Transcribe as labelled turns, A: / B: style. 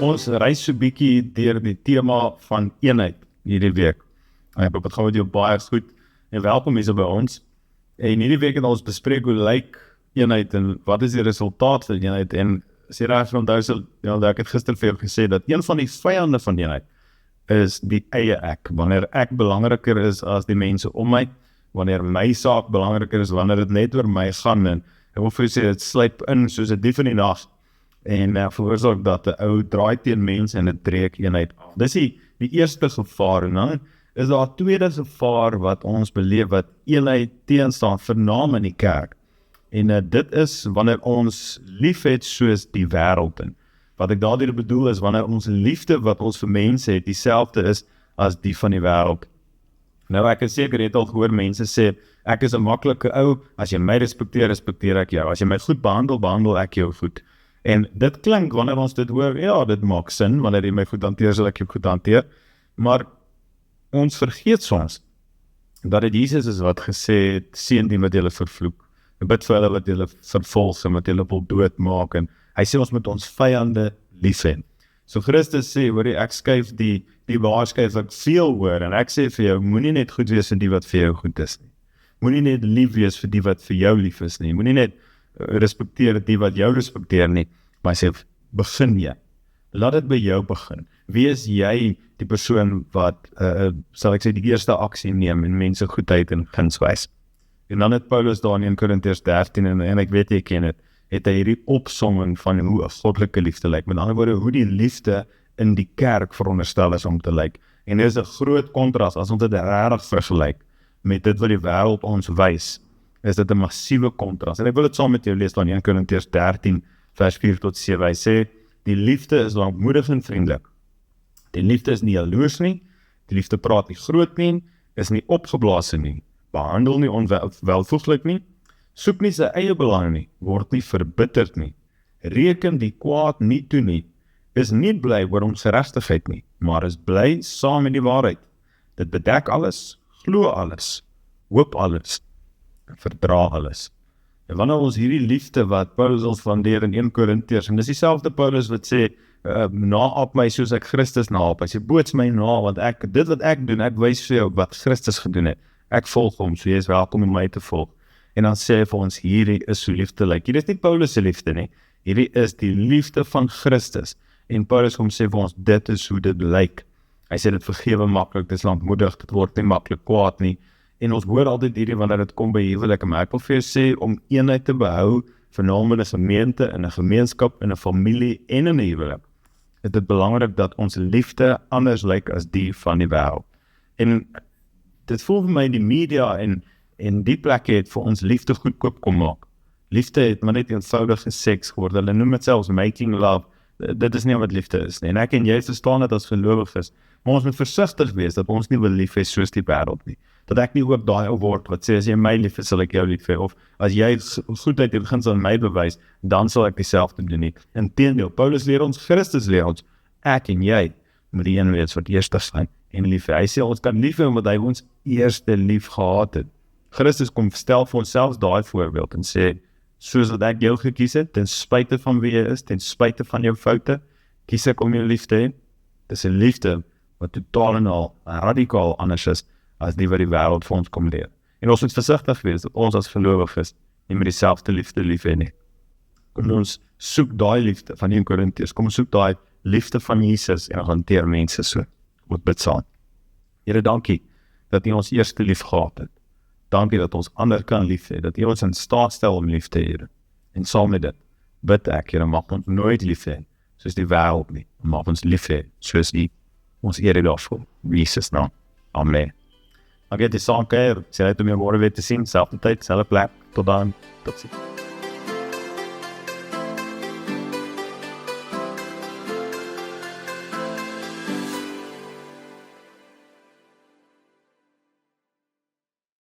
A: Ons reis so bietjie deur die tema van eenheid hierdie week. Ek hoop dit gaan met jou baie goed en welkom hier by ons. En hierdie week het ons bespreek hoe lyk eenheid en wat is die resultaat van eenheid. En as jy reg onthou, ek het gister vir jou gesê dat een van die vyande van eenheid is die eie ek. Wanneer ek belangriker is as die mense om my, wanneer my saak belangriker is, wanneer dit net oor my gaan en ek wil vir jou sê, dit sluip in soos 'n dief in die nag en veroorsaak dat 'n ou draai teen mense en dit breek eenheid af. Dis die eerste gevaar en dan is daar 'n tweede gevaar wat ons beleef wat eenheid teenstaan, vernaam in die kerk. En dit is wanneer ons lief het soos die wêreld in. Wat ek daardeur bedoel is wanneer ons liefde wat ons vir mense het dieselfde is as die van die wêreld. Nou ek is seker het al gehoor mense sê ek is 'n maklike ou, as jy my respekteer, respekteer ek jou. As jy my goed behandel, behandel ek jou goed. En dit klink wanneer ons dit hoor, ja, dit maak sin, wanneer jy my goed hanteer, sal ek jou goed hanteer. Maar ons vergeet soms dat dit Jesus is wat gesê het, seën die wat julle vervloek. En bid vir hulle wat julle vervolg en wat julle wil doodmaak. En hy sê ons moet ons vyande lief hê. So Christus sê, hoor jy, ek skuif die waarskuif ek veel hoor, en ek sê vir jou, moenie net goed wees vir die wat vir jou goed is nie. Moenie net lief wees vir die wat vir jou lief is nie. Moenie net respekteer die wat jou respekteer nie, maar sê, begin jy. Laat dit by jou begin. Wees jy die persoon wat, sal ek sê, die eerste aksie neem en mense goedheid en guns wys. En dan het Paulus daar in 1 Korintiërs 13, en ek weet jy ken het hy hierdie opsomming van hoe 'n goddelike liefde lyk. Met ander woorde, hoe die liefde in die kerk veronderstel is om te lyk. En dit is 'n groot kontras as ons dit regtig vergelyk met dit wat die wêreld ons wys. Is dit 'n massiewe kontras. En ek wil dit saam met jou lees van 1 Korintiërs 13 vers 4 tot 7. Hy sê, die liefde is lankmoedig en vriendelik. Die liefde is nie jaloers nie, die liefde praat nie groot nie, is nie opgeblaas nie, behandel nie onwelvoeglik nie, soek nie sy eie belang nie, word nie verbitterd nie, reken die kwaad nie toe nie, is nie bly oor ongeregtigheid nie, maar is bly saam met die waarheid. Dit bedek alles, glo alles, hoop alles, verdra alles. En wanneer ons hierdie liefde wat Paulus ons vandeer in 1 Korintiërs, en dis dieselfde Paulus wat sê, naap my soos ek Christus naap. Hy sê, boots my na, want dit wat ek doen, ek wys vir jou wat Christus gedoen het. Ek volg hom, so jy is welkom om my te volg. En dan sê hy vir ons, hierdie is hoe liefde lyk. Hierdie is nie Paulus se liefde nie, hierdie is die liefde van Christus. En Paulus kom sê vir ons, dit is hoe dit lyk. Hy sê dit vergewe maklik, dit is lankmoedig, dit word nie maklik kwaad nie. En ons hoor altyd hierdie wanneer dit kom by huwelik, maar ek wil vir jou sê, om eenheid te behou, veral in 'n gemeente, in 'n gemeenskap, in 'n familie en in 'n huwelik, is dit belangrik dat ons liefde anders lyk as die van die wêreld. En dit voel vir my die media en die plekke het vir ons liefde goedkoop kom maak. Liefde het maar net eenvoudige seks geword. Hulle noem dit selfs making love. Dit is nie wat liefde is nie. En ek en jy verstaan dit as gelowiges. Maar ons moet versigtig wees dat ons nie wil lief hê soos die wêreld nie. Dat ek nie ook daai ou word wat sê as jy my lief is, sal ek jou lief hê, of as jy goedheid en guns aan my bewys, dan sal ek dieselfde doen nie. Inteendeel, Paulus leer ons, Christus leer ons, ek en jy moet die een wees wat eerste zijn en lief hê. Hy sê ons kan lief hê omdat hy ons eerste lief gehad het. Christus kom stel vir ons selfs daai voorbeeld en sê, soos wat ek jou gekies het, ten spyte van wie jy is, ten spyte van jou foute, kies ek om jou lief te hê. Dis 'n liefde wat totaal en al radikaal anders is as die wat die wêreld vir ons kom leer. En ons moet versigtig wees, dat ons as gelowiges nie met dieselfde liefde lief hê nie. Kom ons soek daai liefde van 1 Korintiërs, kom ons soek daai liefde van Jesus en hanteer mense so. Moet bid saam. Here, dankie dat U ons eerste lief gehad het. Dankie dat ons ander kan lief hê, dat U ons in staat stel om lief te hê. En saam met dit, bid ek, Here, mag ons nooit lief hê soos die wêreld nie, mag ons lief hê soos U. Ons eer U daarvoor. In Jesus naam. Amen. Ek het die saam keer, sê uit om jou môre weer te sien, selfde tyd, selfde plek. Tot dan. Tot ziens.